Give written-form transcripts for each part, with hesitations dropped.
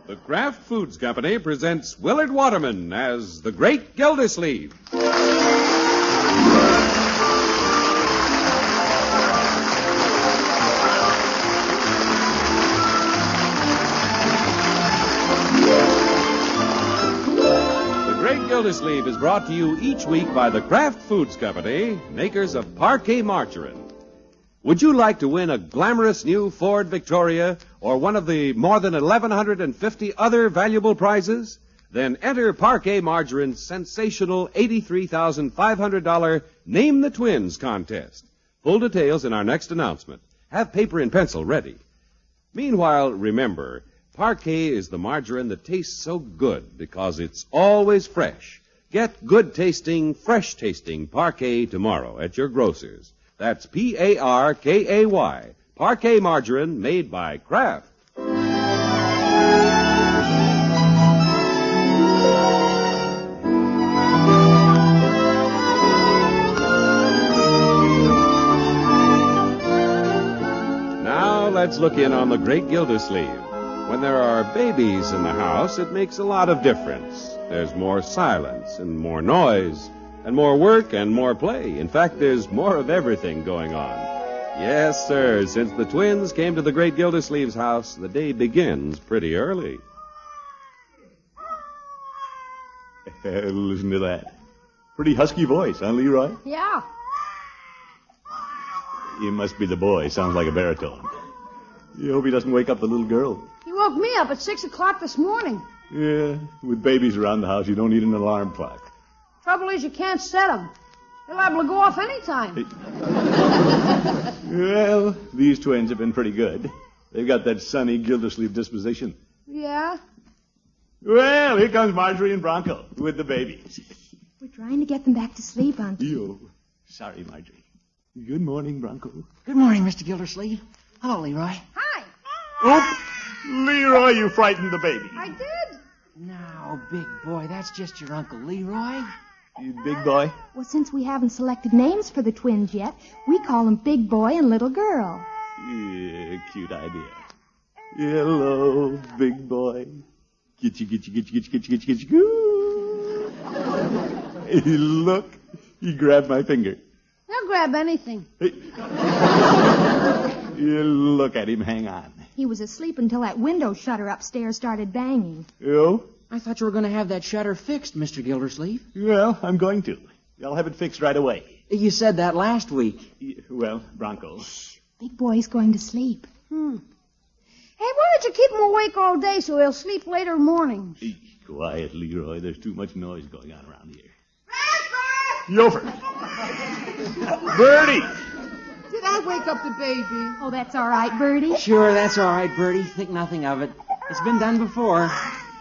The Kraft Foods Company presents Willard Waterman as the Great Gildersleeve. Gildersleeve is brought to you each week by the Kraft Foods Company, makers of Parquet Margarine. Would you like to win a glamorous new Ford Victoria or one of the more than 1,150 other valuable prizes? Then enter Parquet Margarine's sensational $83,500 Name the Twins contest. Full details in our next announcement. Have paper and pencil ready. Meanwhile, remember, Parquet is the margarine that tastes so good because it's always fresh. Get good-tasting, fresh-tasting Parquet tomorrow at your grocer's. That's Parkay, Parquet margarine made by Kraft. Now let's look in on the Great Gildersleeve. When there are babies in the house, it makes a lot of difference. There's more silence and more noise and more work and more play. In fact, there's more of everything going on. Yes, sir. Since the twins came to the Great Gildersleeve's house, the day begins pretty early. Listen to that. Pretty husky voice, huh, Leroy? Yeah. It must be the boy. Sounds like a baritone. You hope he doesn't wake up the little girl. He woke me up at 6 o'clock this morning. Yeah, with babies around the house, you don't need an alarm clock. Trouble is, you can't set them. They're liable to go off any time. Well, these twins have been pretty good. They've got that sunny Gildersleeve disposition. Yeah? Well, here comes Marjorie and Bronco with the babies. We're trying to get them back to sleep, Auntie. Yo, sorry, Marjorie. Good morning, Bronco. Good morning, Mr. Gildersleeve. Hello, Leroy. Hi. Oh, Leroy, you frightened the baby. I did. Now, big boy, that's just your Uncle Leroy. You big boy? Well, since we haven't selected names for the twins yet, we call them Big Boy and Little Girl. Yeah, cute idea. Hello, big boy. Gitchy, gitchy, gitchy, gitchy, gitchy, gitchy, gitchy, goo. Hey, look, he grabbed my finger. He'll grab anything. Hey. You look at him, hang on. He was asleep until that window shutter upstairs started banging. You? I thought you were going to have that shutter fixed, Mr. Gildersleeve. Well, I'm going to. I'll have it fixed right away. You said that last week. Well, Bronco. Big Boy's going to sleep. Hey, why don't you keep him awake all day so he'll sleep later mornings? Quiet, Leroy. There's too much noise going on around here. Rosebud! Yofer! Bertie! Did I wake up the baby? Oh, that's all right, Bertie. Sure, that's all right, Bertie. Think nothing of it. It's been done before.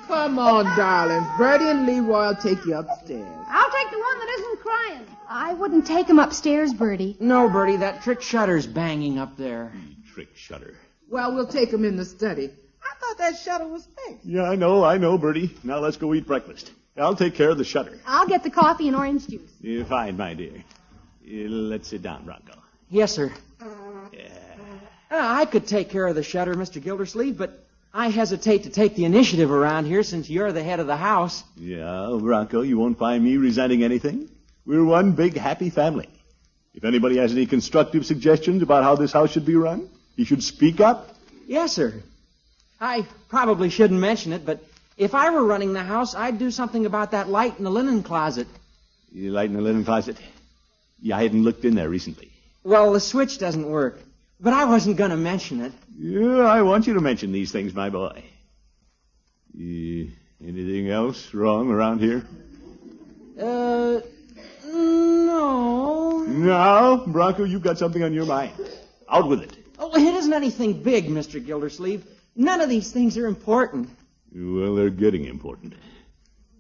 Come on, darlings. Bertie and Leroy will take you upstairs. I'll take the one that isn't crying. I wouldn't take him upstairs, Bertie. No, Bertie, that trick shutter's banging up there. Trick shutter. Well, we'll take them in the study. I thought that shutter was fixed. Yeah, I know, Bertie. Now let's go eat breakfast. I'll take care of the shutter. I'll get the coffee and orange juice. You're fine, my dear. Let's sit down, Bronco. Yes, sir. Yeah. I could take care of the shutter, Mr. Gildersleeve, but I hesitate to take the initiative around here since you're the head of the house. Yeah, Bronco, you won't find me resenting anything. We're one big happy family. If anybody has any constructive suggestions about how this house should be run, he should speak up. Yes, sir. I probably shouldn't mention it, but if I were running the house, I'd do something about that light in the linen closet. You light in the linen closet? Yeah, I hadn't looked in there recently. Well, the switch doesn't work, but I wasn't going to mention it. Yeah, I want you to mention these things, my boy. Anything else wrong around here? No. No, Bronco, you've got something on your mind. Out with it. Oh, it isn't anything big, Mr. Gildersleeve. None of these things are important. Well, they're getting important.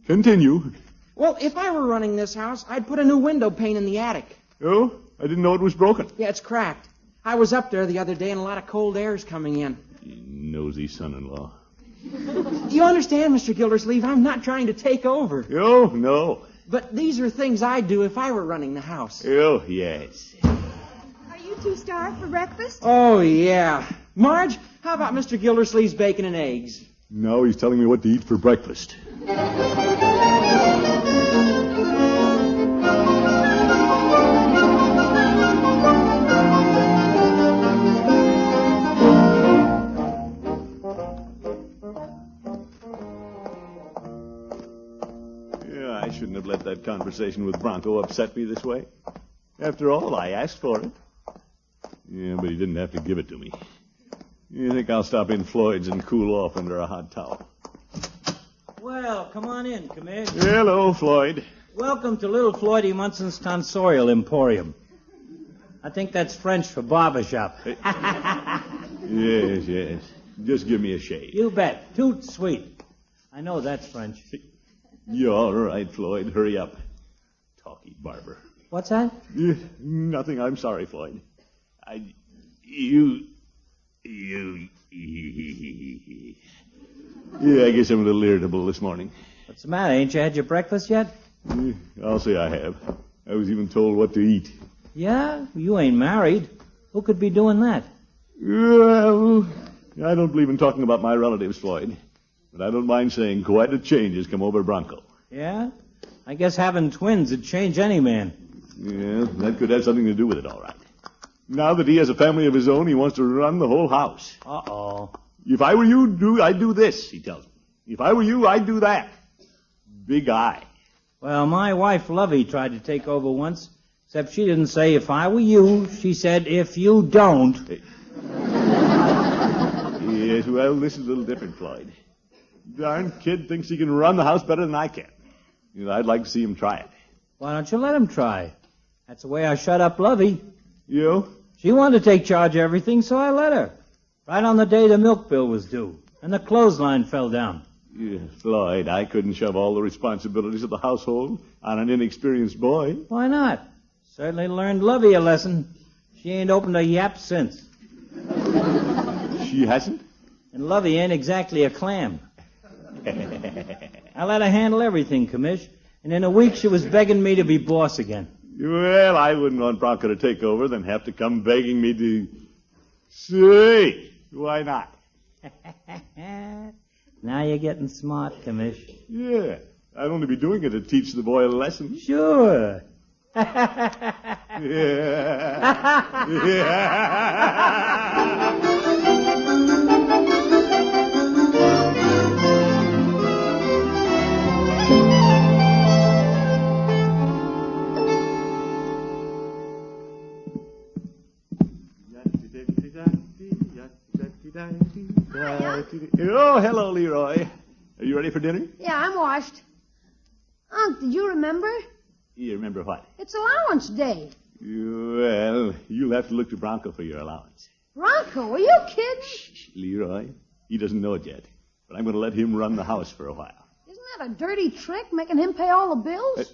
Continue. Well, if I were running this house, I'd put a new window pane in the attic. Oh, I didn't know it was broken. Yeah, it's cracked. I was up there the other day and a lot of cold air's coming in. You nosy son-in-law. You understand, Mr. Gildersleeve, I'm not trying to take over. Oh, no. But these are things I'd do if I were running the house. Oh, yes. Are you two starved for breakfast? Oh, yeah. Marge, how about Mr. Gildersleeve's bacon and eggs? Now he's telling me what to eat for breakfast. I shouldn't have let that conversation with Bronco upset me this way. After all, I asked for it. Yeah, but he didn't have to give it to me. You think I'll stop in Floyd's and cool off under a hot towel? Well, come on in, Commish. Hello, Floyd. Welcome to Little Floydie Munson's Tonsorial Emporium. I think that's French for barbershop. Yes. Just give me a shave. You bet. Toot sweet. I know that's French. You're all right, Floyd. Hurry up. Talky barber. What's that? Nothing. I'm sorry, Floyd. Yeah, I guess I'm a little irritable this morning. What's the matter? Ain't you had your breakfast yet? I'll say I have. I was even told what to eat. Yeah? You ain't married. Who could be doing that? Well, I don't believe in talking about my relatives, Floyd. But I don't mind saying quite a change has come over Bronco. Yeah? I guess having twins would change any man. Yeah, that could have something to do with it, all right. Now that he has a family of his own, he wants to run the whole house. Uh-oh. If I were you, I'd do this, he tells me. If I were you, I'd do that. Big eye. Well, my wife, Lovey, tried to take over once, except she didn't say, if I were you. She said, if you don't. Yes, well, this is a little different, Floyd. Darn kid thinks he can run the house better than I can. I'd like to see him try it. Why don't you let him try? That's the way I shut up Lovey. You? She wanted to take charge of everything, so I let her. Right on the day the milk bill was due, and the clothesline fell down. Yeah, Floyd, I couldn't shove all the responsibilities of the household on an inexperienced boy. Why not? Certainly learned Lovey a lesson. She ain't opened a yap since. She hasn't? And Lovey ain't exactly a clam. I let her handle everything, Commish. And in a week she was begging me to be boss again. Well, I wouldn't want Bronco to take over, then have to come begging me to... Say, why not? Now you're getting smart, Commish. Yeah, I'd only be doing it to teach the boy a lesson. Sure. Oh, hello, Leroy. Are you ready for dinner? Yeah, I'm washed. Unc, did you remember? You remember what? It's allowance day. Well, you'll have to look to Bronco for your allowance. Bronco, are you kidding? Shh, Leroy. He doesn't know it yet, but I'm going to let him run the house for a while. Isn't that a dirty trick, making him pay all the bills?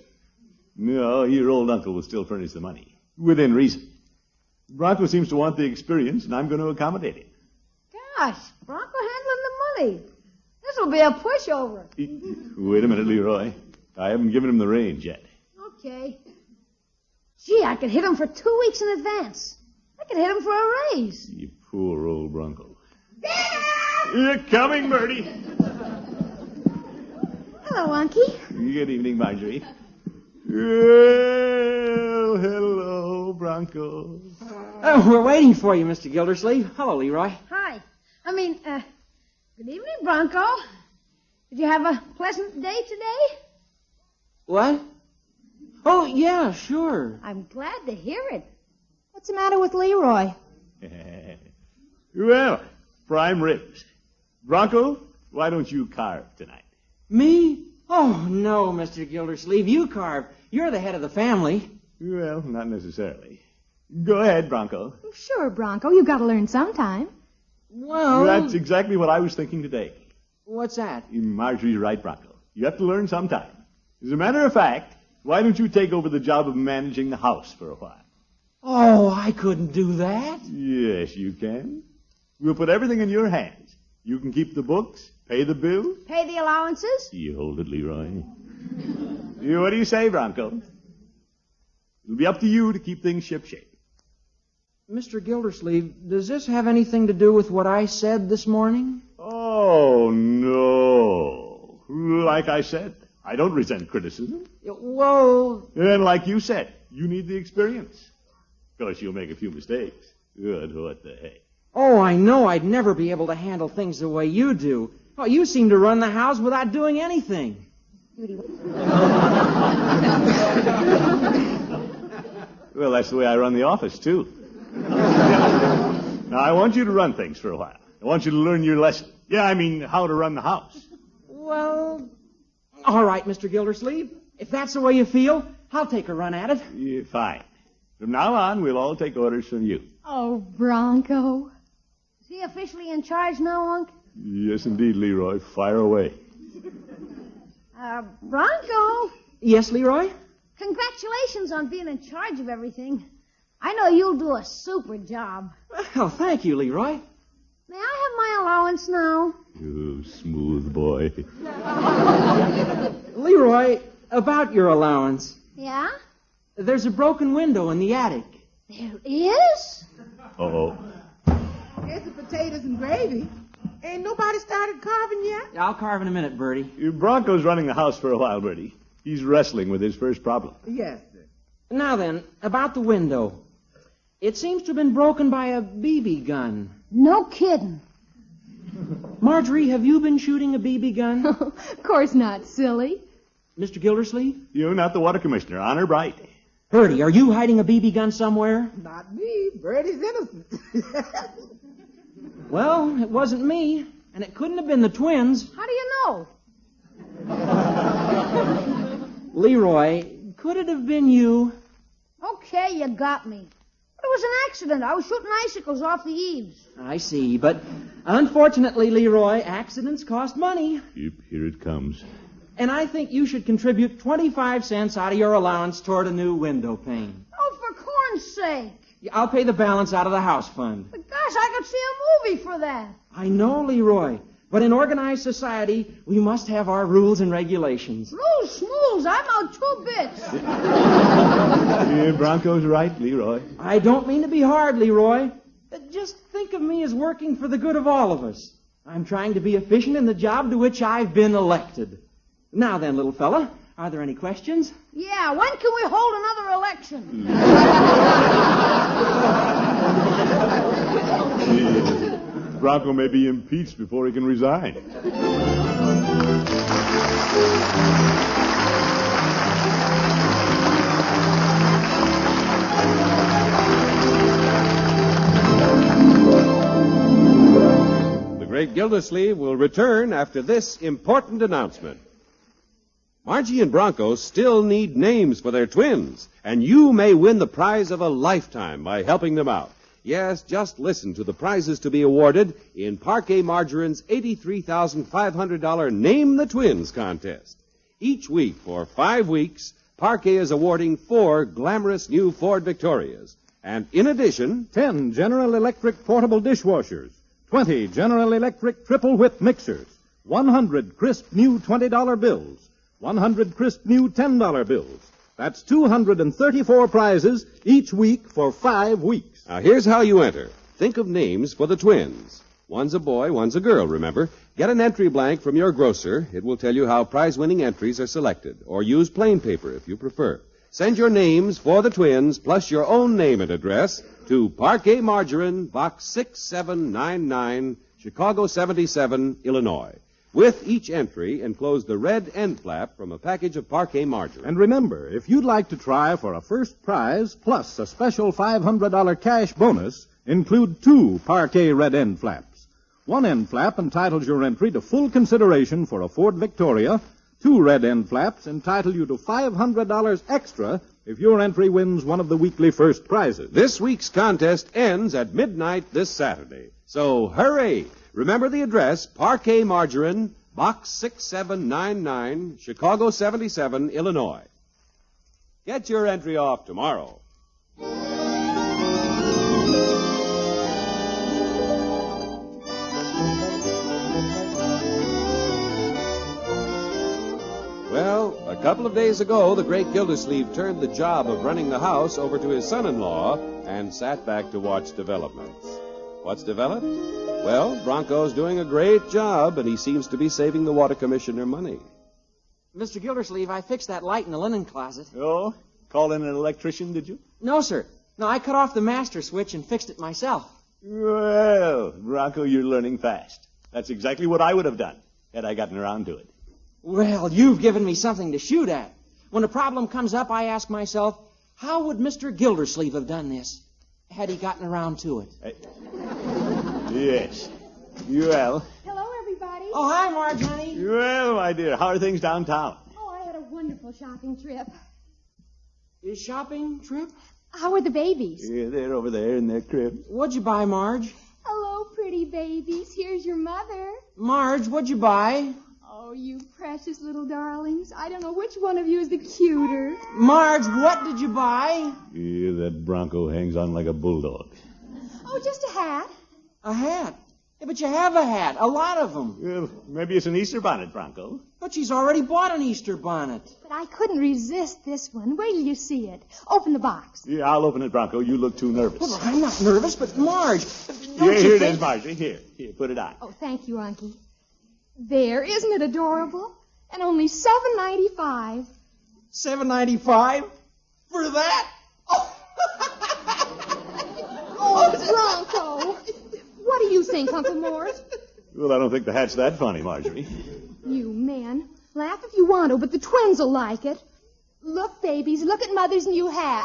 No, your old uncle will still furnish the money, within reason. Bronco seems to want the experience, and I'm going to accommodate him. Gosh, Bronco handling the money. This will be a pushover. Wait a minute, Leroy. I haven't given him the range yet. Okay. Gee, I could hit him for 2 weeks in advance. I could hit him for a raise. You poor old Bronco. You're coming, Bertie. Hello, Unky. Good evening, Marjorie. Well, hello, Bronco. Oh, we're waiting for you, Mr. Gildersleeve. Hello, Leroy. Hi. Good evening, Bronco. Did you have a pleasant day today? What? Oh, yeah, sure. I'm glad to hear it. What's the matter with Leroy? Well, prime ribs. Bronco, why don't you carve tonight? Me? Oh, no, Mr. Gildersleeve. You carve. You're the head of the family. Well, not necessarily. Go ahead, Bronco. Sure, Bronco. You got to learn sometime. Well... That's exactly what I was thinking today. What's that? Marjorie's right, Bronco. You have to learn sometime. As a matter of fact, why don't you take over the job of managing the house for a while? Oh, I couldn't do that. Yes, you can. We'll put everything in your hands. You can keep the books, pay the bills. Pay the allowances? You hold it, Leroy. What do you say, Bronco? It'll be up to you to keep things shipshape. Mr. Gildersleeve, does this have anything to do with what I said this morning? Oh, no. like I said, I don't resent criticism. Well, And like you said, you need the experience. Of course, you'll make a few mistakes. Good, what the heck. oh, I know I'd never be able to handle things the way you do. Oh, you seem to run the house without doing anything. Well, that's the way I run the office, too. Now, I want you to run things for a while. I want you to learn your lesson. Yeah, I mean, how to run the house. Well, all right, Mr. Gildersleeve. If that's the way you feel, I'll take a run at it. Yeah, fine. From now on, we'll all take orders from you. Oh, Bronco. Is he officially in charge now, Unc? Yes, indeed, Leroy. Fire away. Bronco, Yes, Leroy? congratulations on being in charge of everything. I know you'll do a super job. Well, thank you, Leroy. May I have my allowance now? You smooth boy. Leroy, about your allowance. Yeah? There's a broken window in the attic. There is? Uh-oh. Here's the potatoes and gravy. Ain't nobody started carving yet? I'll carve in a minute, Bertie. Bronco's running the house for a while, Bertie. He's wrestling with his first problem. Yes, sir. Now then, about the window. It seems to have been broken by a BB gun. No kidding. Marjorie, have you been shooting a BB gun? Of course not, silly. Mr. Gildersleeve? You're not the water commissioner. Honor bright. Bertie, are you hiding a BB gun somewhere? Not me. Bertie's innocent. Well, it wasn't me, and it couldn't have been the twins. How do you know? Leroy, could it have been you? Okay, you got me. But it was an accident. I was shooting icicles off the eaves. I see, but unfortunately, Leroy, accidents cost money. Yep, here it comes. And I think you should contribute 25 cents out of your allowance toward a new window pane. Oh, for corn's sake. I'll pay the balance out of the house fund. But gosh, I could see a movie for that. I know, Leroy, but in organized society, we must have our rules and regulations. Rules, schmools, I'm out 2 bits. Yeah, Bronco's right, Leroy. I don't mean to be hard, Leroy. Just think of me as working for the good of all of us. I'm trying to be efficient in the job to which I've been elected. Now then, little fella, are there any questions? Yeah, when can we hold another election? Bronco may be impeached before he can resign. The great Gildersleeve will return after this important announcement. Margie and Bronco still need names for their twins, and you may win the prize of a lifetime by helping them out. Yes, just listen to the prizes to be awarded in Parquet Margarine's $83,500 Name the Twins contest. Each week for 5 weeks, Parquet is awarding 4 glamorous new Ford Victorias. And in addition, 10 General Electric portable dishwashers, 20 General Electric triple whip mixers, 100 crisp new $20 bills, 100 crisp new $10 bills. That's 234 prizes each week for 5 weeks. now here's how you enter. Think of names for the twins. One's a boy, one's a girl, remember. Get an entry blank from your grocer. It will tell you how prize-winning entries are selected. Or use plain paper if you prefer. Send your names for the twins, plus your own name and address, to Parquet Margarine, Box 6799, Chicago 77, Illinois. With each entry, enclose the red end flap from a package of Parquet Margarine. And remember, if you'd like to try for a first prize plus a special $500 cash bonus, include 2 Parquet red end flaps. One end flap entitles your entry to full consideration for a Ford Victoria. 2 red end flaps entitle you to $500 extra if your entry wins one of the weekly first prizes. This week's contest ends at midnight this Saturday. So hurry! Remember the address, Parquet Margarine, Box 6799, Chicago 77, Illinois. Get your entry off tomorrow. Well, a couple of days ago, the great Gildersleeve turned the job of running the house over to his son-in-law and sat back to watch developments. What's developed? Well, Bronco's doing a great job, and he seems to be saving the water commissioner money. Mr. Gildersleeve, I fixed that light in the linen closet. Oh? Called in an electrician, did you? No, sir. No, I cut off the master switch and fixed it myself. Well, Bronco, you're learning fast. That's exactly what I would have done had I gotten around to it. Well, you've given me something to shoot at. When a problem comes up, I ask myself, how would Mr. Gildersleeve have done this had he gotten around to it? Yes. Well. Hello, everybody. Oh, hi, Marge, honey. Well, my dear, how are things downtown? Oh, I had a wonderful shopping trip. Is shopping trip? How are the babies? Yeah, they're over there in their crib. What'd you buy, Marge? Hello, pretty babies. Here's your mother. Marge, what'd you buy? Oh, you precious little darlings. I don't know which one of you is the cuter. Marge, what did you buy? Yeah, that Bronco hangs on like a bulldog. Oh, just a hat. A hat. Yeah, but you have a hat. A lot of them. Well, maybe it's an Easter bonnet, Bronco. But she's already bought an Easter bonnet. But I couldn't resist this one. Wait till you see it. Open the box. Yeah, I'll open it, Bronco. You look too nervous. Well, I'm not nervous, but Marge, don't Yeah, you here it think... is, Marjorie. Here, put it on. Oh, thank you, Unky. There, isn't it adorable? And only $7.95. $7.95 for that? Oh, Bronco. What do you think, Uncle Mort? Well, I don't think the hat's that funny, Marjorie. You men, laugh if you want to, but the twins will like it. Look, babies, look at Mother's new hat.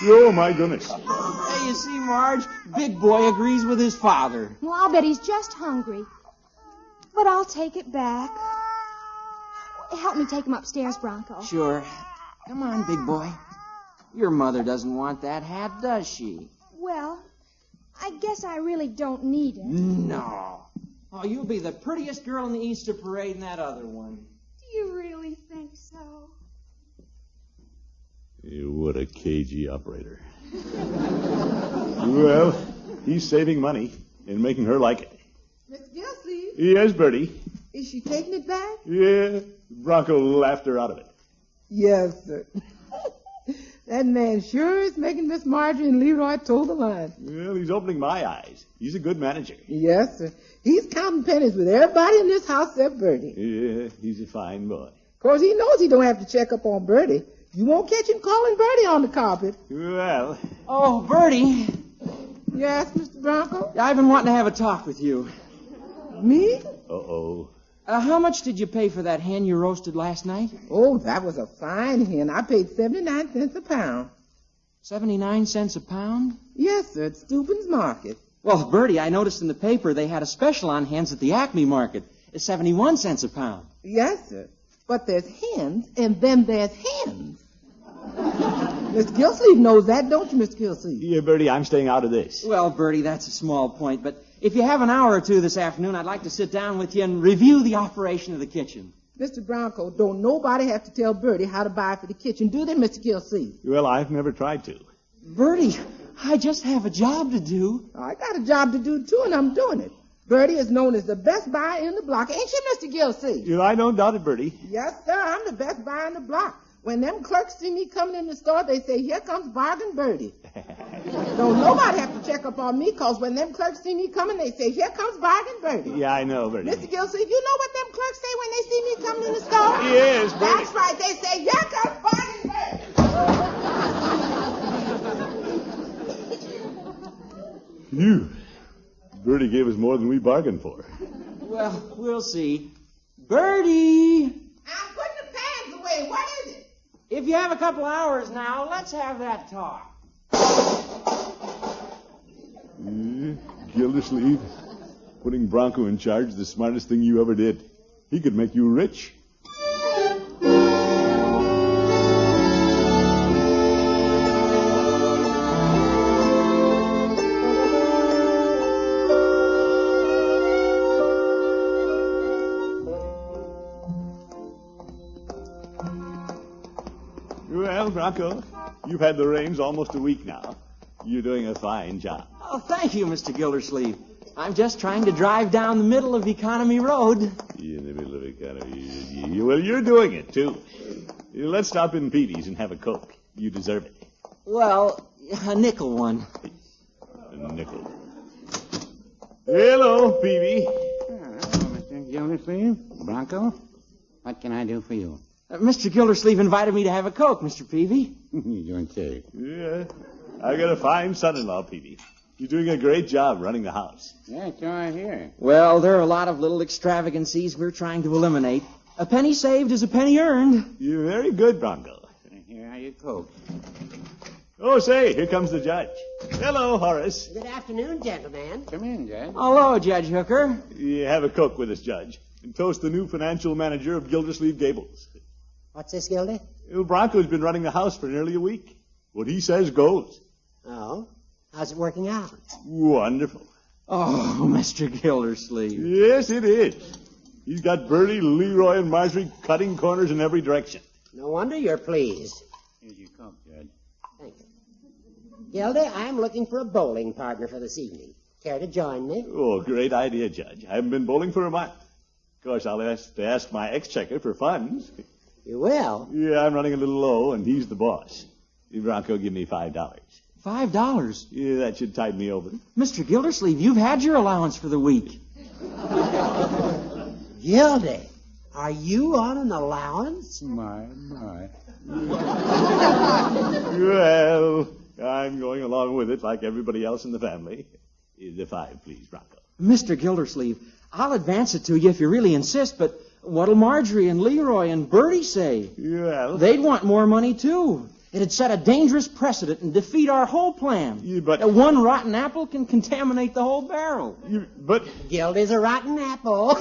Oh, my goodness. Hey, you see, Marge, Big Boy agrees with his father. Well, I'll bet he's just hungry. But I'll take it back. Help me take him upstairs, Bronco. Sure. Come on, Big Boy. Your mother doesn't want that hat, does she? Well, I guess I really don't need it. No. Oh, you'll be the prettiest girl in the Easter parade in that other one. Do you really think so? What a cagey operator. Well, he's saving money and making her like it. Miss Gilsey, Yes, Bertie. is she taking it back? Yeah, Bronco laughed her out of it. Yes, sir. That man sure is making Miss Marjorie and Leroy toe the line. Well, he's opening my eyes. He's a good manager. Yes, sir. He's counting pennies with everybody in this house except Bertie. Yeah, he's a fine boy. Of course, he knows he don't have to check up on Bertie. You won't catch him calling Bertie on the carpet. Well, Oh, Bertie, Yes, Mr. Bronco? I've been wanting to have a talk with you. Me? uh-oh. How much did you pay for that hen you roasted last night? Oh, that was a fine hen. I paid 79 cents a pound. 79 cents a pound? Yes, sir, at Steuben's Market. Well, Bertie, I noticed in the paper they had a special on hens at the Acme Market. It's 71 cents a pound. Yes, sir. But there's hens, and then there's hens. Miss Gilsleeve knows that, don't you, Miss Gilsleeve? Yeah, Bertie, I'm staying out of this. Well, Bertie, that's a small point, but if you have an hour or two this afternoon, I'd like to sit down with you and review the operation of the kitchen. Mr. Bronco, don't nobody have to tell Bertie how to buy for the kitchen, do they, Mr. Gilsleeve? Well, I've never tried to. Bertie, I just have a job to do. I got a job to do, too, and I'm doing it. Bertie is known as the best buyer in the block. Ain't she, Mr. Gilsleeve? Yeah, I don't doubt it, Bertie. Yes, sir, I'm the best buyer in the block. When them clerks see me coming in the store, they say, here comes Bargain Bertie. Don't nobody have to check up on me, because when them clerks see me coming, they say, here comes Bargain Bertie. Yeah, I know, Bertie. Mr. Gilsleeve, you know what them clerks say when they see me coming in the store? Yes, Bertie. That's right. They say, here comes Bargain Bertie. Phew. Bertie gave us more than we bargained for. Well, we'll see. Bertie! I'm putting the pans away. What is it? If you have a couple hours now, let's have that talk. Gildersleeve, putting Bronco in charge is the smartest thing you ever did. He could make you rich. Well, Bronco, you've had the reins almost a week now. You're doing a fine job. Oh, thank you, Mr. Gildersleeve. I'm just trying to drive down the middle of Economy Road. In the middle of economy. Well, you're doing it, too. Let's stop in Petey's and have a Coke. You deserve it. Well, a nickel one. A nickel. Hello, Peavy. Hello, Mr. Gildersleeve. Bronco. What can I do for you? Mr. Gildersleeve invited me to have a Coke, Mr. Peavy. You don't say. Yeah, I got a fine son-in-law, Peavy. You're doing a great job running the house. Yeah, so I hear. Well, there are a lot of little extravagancies we're trying to eliminate. A penny saved is a penny earned. You're very good, Bronco. Here are your Coke. Oh, say, here comes the judge. Hello, Horace. Good afternoon, gentlemen. Come in, Judge. Hello, Judge Hooker. You have a Coke with us, Judge, and toast the new financial manager of Gildersleeve Gables. What's this, Gildy? Well, Bronco's been running the house for nearly a week. What he says goes. Oh? How's it working out? Wonderful. Oh, Mr. Gildersleeve. Yes, it is. He's got Bertie, Leroy, and Marjorie cutting corners in every direction. No wonder you're pleased. Here's your Coke, Judge. Thank you. Gildy, I'm looking for a bowling partner for this evening. Care to join me? Oh, great idea, Judge. I haven't been bowling for a month. Of course, I'll have to ask my exchequer for funds. You will? Yeah, I'm running a little low, and he's the boss. Bronco, give me $5. $5? Yeah, that should tide me over. Mr. Gildersleeve, you've had your allowance for the week. Gildy, are you on an allowance? My. Well, I'm going along with it like everybody else in the family. The 5, please, Bronco. Mr. Gildersleeve, I'll advance it to you if you really insist, but what'll Marjorie and Leroy and Bertie say? Well, They'd want more money, too. It'd set a dangerous precedent and defeat our whole plan. But one rotten apple can contaminate the whole barrel. But Gildy's a rotten apple.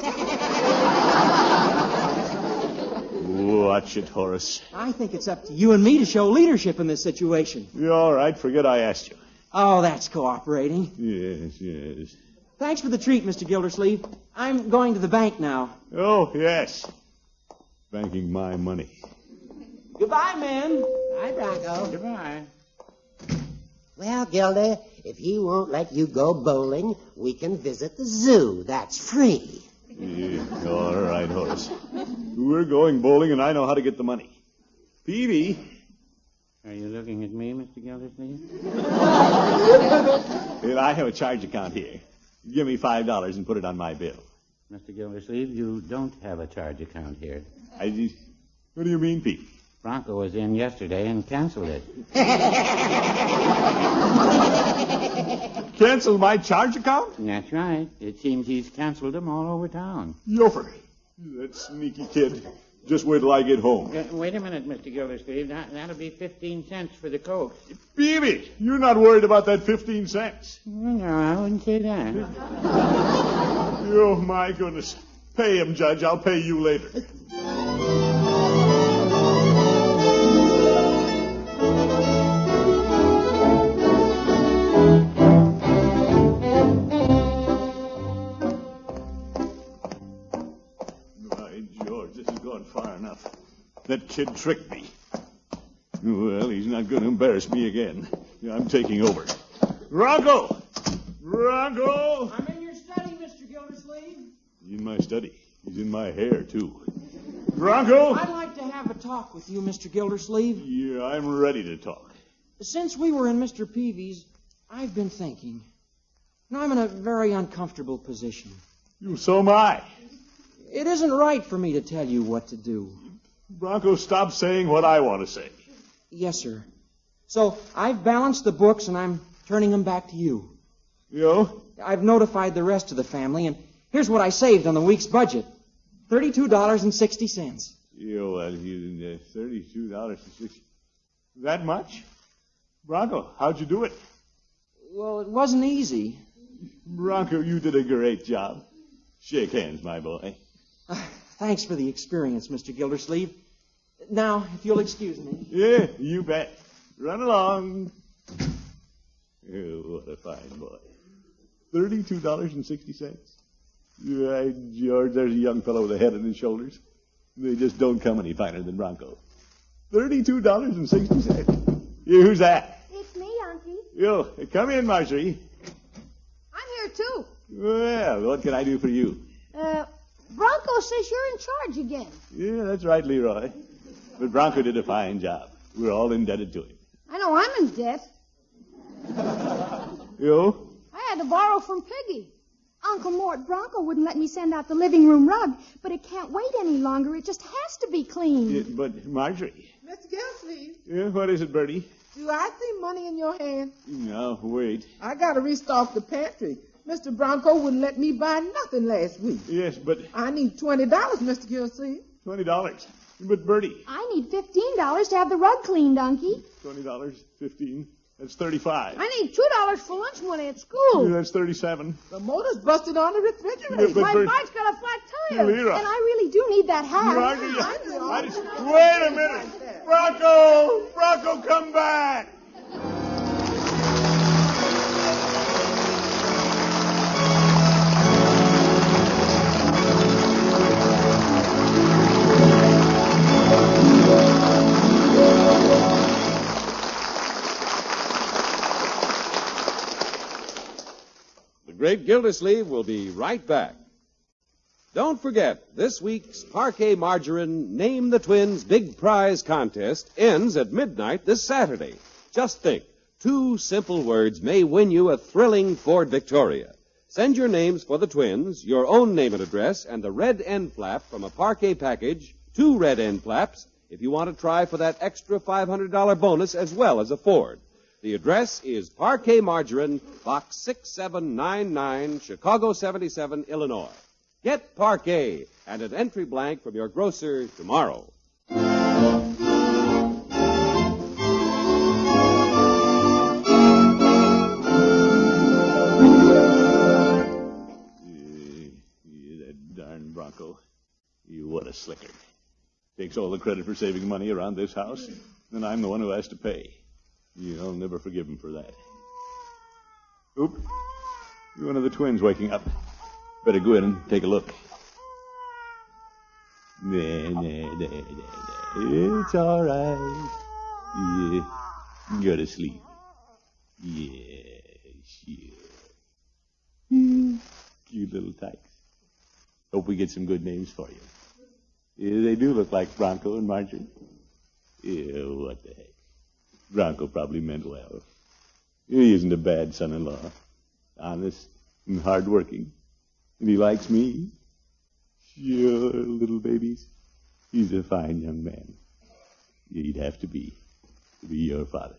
Watch it, Horace. I think it's up to you and me to show leadership in this situation. You're all right. Forget I asked you. Oh, that's cooperating. Yes. Thanks for the treat, Mr. Gildersleeve. I'm going to the bank now. Oh, yes. Banking my money. Goodbye, men. Bye, Bronco. Goodbye. Well, Gildy, if he won't let you go bowling, we can visit the zoo. That's free. Yeah, all right, Horace. We're going bowling, and I know how to get the money. Peavy. Are you looking at me, Mr. Gildersleeve? Well, I have a charge account here. Give me $5 and put it on my bill. Mr. Gildersleeve, you don't have a charge account here. What do you mean, Peavy? Bronco was in yesterday and canceled it. Cancel my charge account? That's right. It seems he's canceled them all over town. Yofer. That sneaky kid. Just wait till I get home. Wait a minute, Mr. Gildersleeve. That'll be 15 cents for the Coke. Peavy, you're not worried about that 15 cents. No, I wouldn't say that. Oh, my goodness. Pay him, Judge. I'll pay you later. That kid tricked me. Well, he's not going to embarrass me again. I'm taking over. Bronco! Bronco! I'm in your study, Mr. Gildersleeve. He's in my study. He's in my hair, too. Bronco! I'd like to have a talk with you, Mr. Gildersleeve. Yeah, I'm ready to talk. Since we were in Mr. Peavy's, I've been thinking. And I'm in a very uncomfortable position. So am I. It isn't right for me to tell you what to do. Bronco, stop saying what I want to say. Yes, sir. So I've balanced the books, and I'm turning them back to you. You? I've notified the rest of the family, and here's what I saved on the week's budget. $32.60. $32.60. That much? Bronco, how'd you do it? Well, it wasn't easy. Bronco, you did a great job. Shake hands, my boy. Thanks for the experience, Mr. Gildersleeve. Now, if you'll excuse me. Yeah, you bet. Run along. Oh, what a fine boy. $32.60. Right, George, there's a young fellow with a head on his shoulders. They just don't come any finer than Bronco. $32.60. Who's that? It's me, Unky. Yo, come in, Marjorie. I'm here, too. Well, what can I do for you? Bronco says you're in charge again. Yeah, that's right, Leroy. But Bronco did a fine job. We're all indebted to him. I know I'm in debt. You? I had to borrow from Piggy. Uncle Mort, Bronco wouldn't let me send out the living room rug, but it can't wait any longer. It just has to be cleaned. But, Marjorie. Mr. Gilsleeve, Yeah, what is it, Bertie? do I see money in your hand? No, wait. I got to restock the pantry. Mr. Bronco wouldn't let me buy nothing last week. Yes, but I need $20, Mr. Gilsleeve. $20. But, Bertie. I need $15 to have the rug cleaned, Unky. $20, 15. That's 35. I need $2 for lunch money at school. Yeah, that's 37. The motor's busted on the refrigerator. Yeah, but My Bert- bike's got a flat tire. Lyra. And I really do need that hat. Marjorie, wait a minute. Bronco! Bronco, come back! The Great Gildersleeve will be right back. Don't forget, this week's Parquet Margarine Name the Twins Big Prize Contest ends at midnight this Saturday. Just think, 2 simple words may win you a thrilling Ford Victoria. Send your names for the twins, your own name and address, and the red end flap from a Parquet package, 2 red end flaps, if you want to try for that extra $500 bonus as well as a Ford. The address is Parquet Margarine, Box 6799, Chicago 77, Illinois. Get Parquet and an entry blank from your grocer tomorrow. That darn Bronco. What a slicker. Takes all the credit for saving money around this house, and I'm the one who has to pay. I'll never forgive him for that. Oop. One of the twins waking up. Better go in and take a look. It's all right. Yeah. Go to sleep. Yeah, sure. Cute little tykes. Hope we get some good names for you. Yeah, they do look like Bronco and Marjorie. Yeah, what the heck. Bronco probably meant well. He isn't a bad son-in-law. Honest and hard-working. And he likes me. Sure, little babies. He's a fine young man. He'd have to be your father.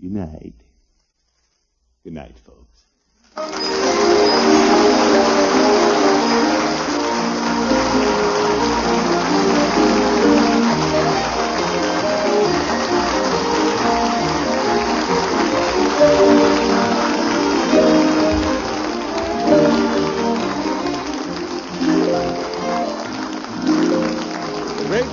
Good night. Good night, folks.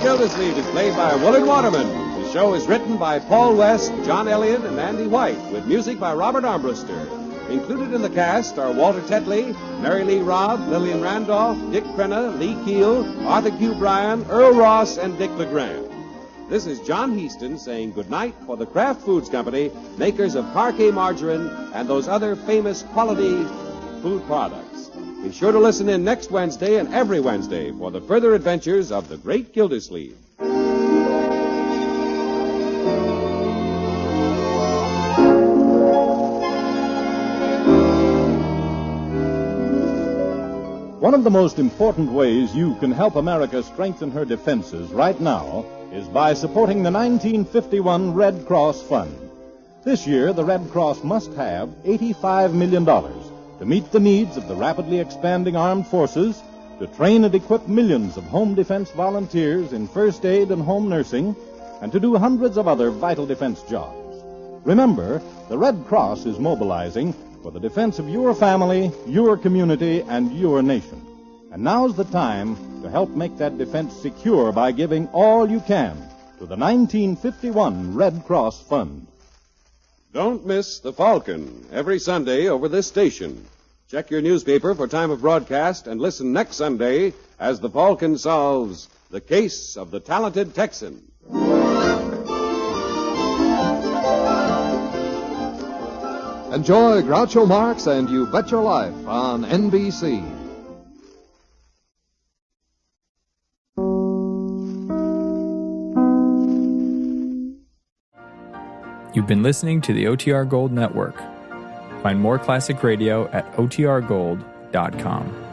Gildersleeve is played by Willard Waterman. The show is written by Paul West, John Elliott, and Andy White, with music by Robert Armbruster. Included in the cast are Walter Tetley, Mary Lee Robb, Lillian Randolph, Dick Crenna, Lee Keel, Arthur Q. Bryan, Earl Ross, and Dick LeGrand. This is John Heaston saying goodnight for the Kraft Foods Company, makers of Parquet Margarine and those other famous quality food products. Be sure to listen in next Wednesday and every Wednesday for the further adventures of the Great Gildersleeve. One of the most important ways you can help America strengthen her defenses right now is by supporting the 1951 Red Cross Fund. This year, the Red Cross must have $85 million to meet the needs of the rapidly expanding armed forces, to train and equip millions of home defense volunteers in first aid and home nursing, and to do hundreds of other vital defense jobs. Remember, the Red Cross is mobilizing for the defense of your family, your community, and your nation. And now's the time to help make that defense secure by giving all you can to the 1951 Red Cross Fund. Don't miss The Falcon every Sunday over this station. Check your newspaper for time of broadcast and listen next Sunday as The Falcon solves the case of the talented Texan. Enjoy Groucho Marx and You Bet Your Life on NBC. You've been listening to the OTR Gold Network. Find more classic radio at otrgold.com.